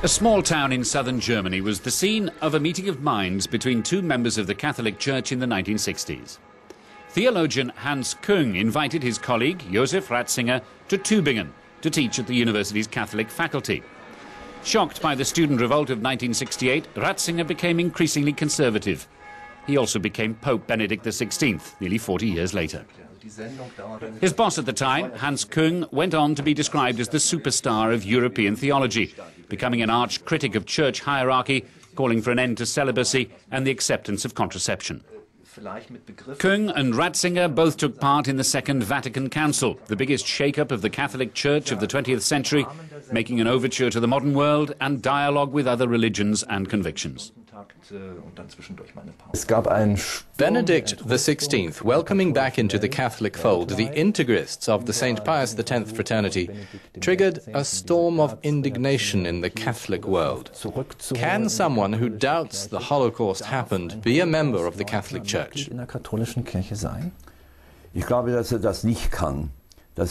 A small town in southern Germany was the scene of a meeting of minds between two members of the Catholic Church in the 1960s. Theologian Hans Küng invited his colleague, Josef Ratzinger, to Tübingen to teach at the university's Catholic faculty. Shocked by the student revolt of 1968, Ratzinger became increasingly conservative. He also became Pope Benedict XVI, nearly 40 years later. His boss at the time, Hans Küng, went on to be described as the superstar of European theology, becoming an arch critic of church hierarchy, calling for an end to celibacy and the acceptance of contraception. Küng and Ratzinger both took part in the Second Vatican Council, the biggest shake-up of the Catholic Church of the 20th century, making an overture to the modern world and dialogue with other religions and convictions. Benedict XVI, welcoming back into the Catholic fold the integrists of the St. Pius X fraternity, triggered a storm of indignation in the Catholic world. Can someone who doubts the Holocaust happened be a member of the Catholic Church?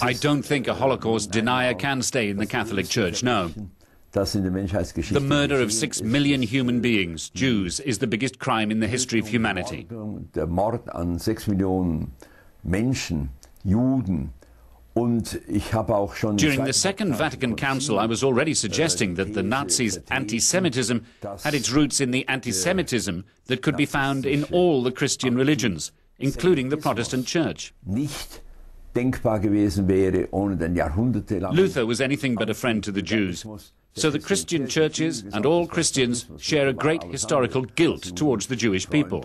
I don't think a Holocaust denier can stay in the Catholic Church, no. The murder of 6 million human beings, Jews, is the biggest crime in the history of humanity. During the Second Vatican Council, I was already suggesting that the Nazis' anti-Semitism had its roots in the anti-Semitism that could be found in all the Christian religions, including the Protestant Church. Luther was anything but a friend to the Jews. So the Christian churches and all Christians share a great historical guilt towards the Jewish people.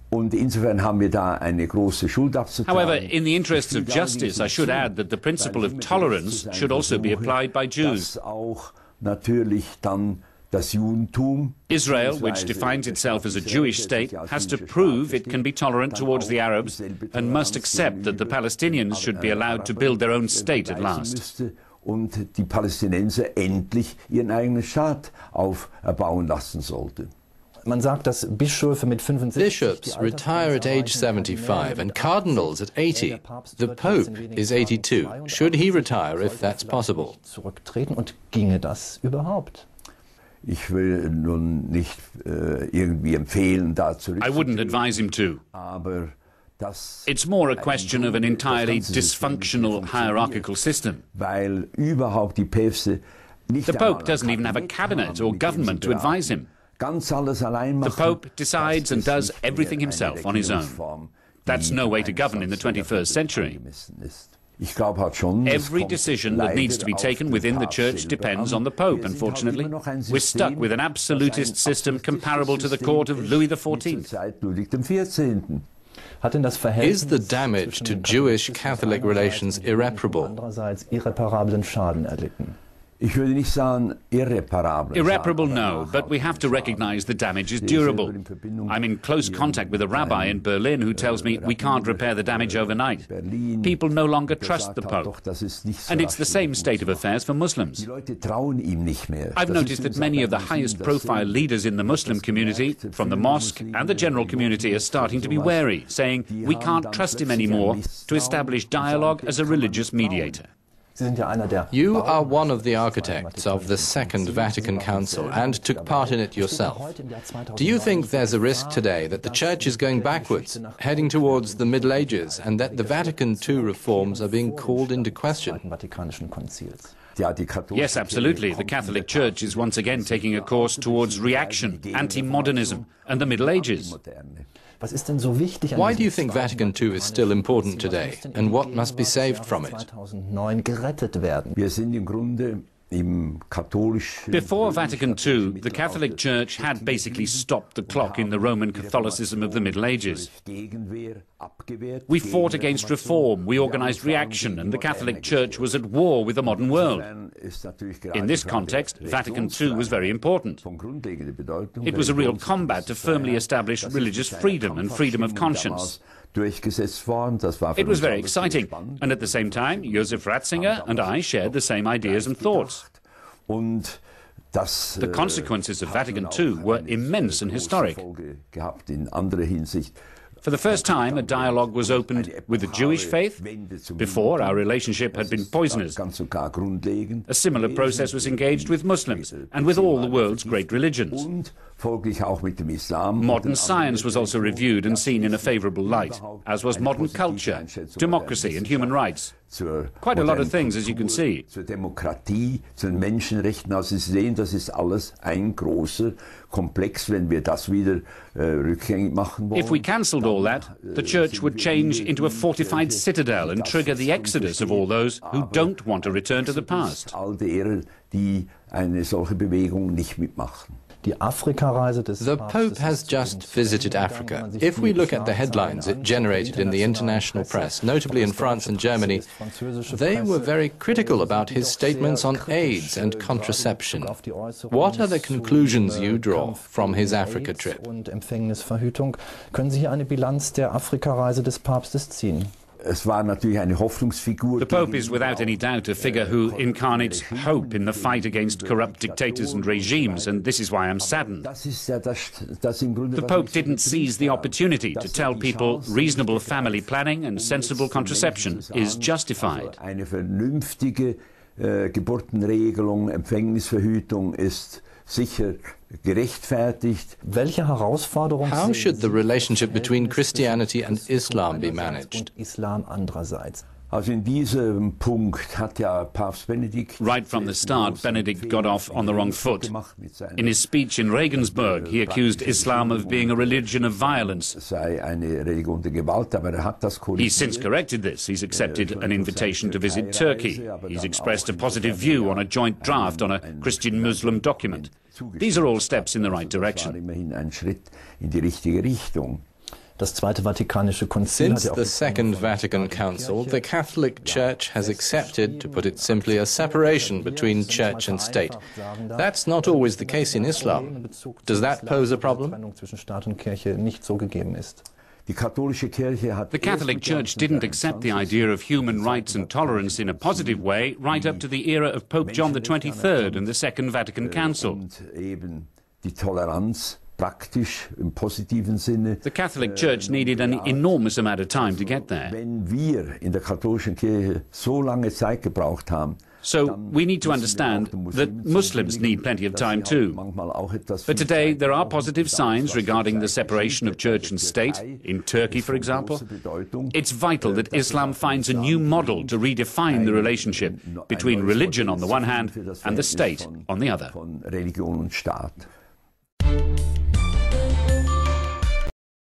However, in the interests of justice, I should add that the principle of tolerance should also be applied by Jews. Israel, which defines itself as a Jewish state, has to prove it can be tolerant towards the Arabs and must accept that the Palestinians should be allowed to build their own state at last. Und die Palästinenser endlich ihren eigenen Staat aufbauen lassen sollte. Bishops retire at age 75 and cardinals at 80. The Pope is 82. Should he retire if that's possible? Ich will nun nicht irgendwie empfehlen, da zurückzutreten. I wouldn't advise him to. It's more a question of an entirely dysfunctional hierarchical system. The Pope doesn't even have a cabinet or government to advise him. The Pope decides and does everything himself on his own. That's no way to govern in the 21st century. Every decision that needs to be taken within the Church depends on the Pope, unfortunately. We're stuck with an absolutist system comparable to the court of Louis XIV. Is the damage to Jewish-Catholic relations irreparable? Irreparable, no, but we have to recognize the damage is durable. I'm in close contact with a rabbi in Berlin who tells me we can't repair the damage overnight. People no longer trust the Pope. And it's the same state of affairs for Muslims. I've noticed that many of the highest profile leaders in the Muslim community, from the mosque and the general community, are starting to be wary, saying we can't trust him anymore to establish dialogue as a religious mediator. You are one of the architects of the Second Vatican Council and took part in it yourself. Do you think there's a risk today that the Church is going backwards, heading towards the Middle Ages, and that the Vatican II reforms are being called into question? Yes, absolutely. The Catholic Church is once again taking a course towards reaction, anti-modernism, and the Middle Ages. Why do you think Vatican II is still important today, and what must be saved from it? Before Vatican II, the Catholic Church had basically stopped the clock in the Roman Catholicism of the Middle Ages. We fought against reform, we organized reaction, and the Catholic Church was at war with the modern world. In this context, Vatican II was very important. It was a real combat to firmly establish religious freedom and freedom of conscience. It was very exciting, and at the same time, Josef Ratzinger and I shared the same ideas and thoughts. The consequences of Vatican II were immense and historic. For the first time, a dialogue was opened with the Jewish faith. Before, our relationship had been poisonous. A similar process was engaged with Muslims and with all the world's great religions. Modern science was also reviewed and seen in a favorable light, as was modern culture, democracy and human rights. Quite a lot of things, as you can see. Zur Demokratie, zu den Menschenrechten, also Sie sehen, das ist alles ein großer Komplex, wenn wir das wieder rückgängig machen wollen. If we cancelled all that, the Church would change into a fortified citadel and trigger the exodus of all those who don't want to return to the past. All derer, die eine solche Bewegung nicht mitmachen. The Pope has just visited Africa. If we look at the headlines it generated in the international press, notably in France and Germany, they were very critical about his statements on AIDS and contraception. What are the conclusions you draw from his Africa trip? Können Sie hier eine Bilanz der Afrikareise des Papstes ziehen? The Pope is without any doubt a figure who incarnates hope in the fight against corrupt dictators and regimes, and this is why I'm saddened. The Pope didn't seize the opportunity to tell people reasonable family planning and sensible contraception is justified. Eine vernünftige Geburtenregelung, Empfängnisverhütung ist sicher gerechtfertigt. How should the relationship between Christianity and Islam be managed? Also in diesem Punkt hat ja Papst Benedikt Right from the start, Benedict got off on the wrong foot. In his speech in Regensburg, he accused Islam of being a religion of violence. He's since corrected this. He's accepted an invitation to visit Turkey. He's expressed a positive view on a joint draft on a Christian-Muslim document. These are all steps in the right direction. Since the Second Vatican Council, the Catholic Church has accepted, to put it simply, a separation between church and state. That's not always the case in Islam. Does that pose a problem? The Catholic Church didn't accept the idea of human rights and tolerance in a positive way right up to the era of Pope John XXIII and the Second Vatican Council. The Catholic Church needed an enormous amount of time to get there. So we need to understand that Muslims need plenty of time too. But today there are positive signs regarding the separation of church and state, in Turkey for example. It's vital that Islam finds a new model to redefine the relationship between religion on the one hand and the state on the other.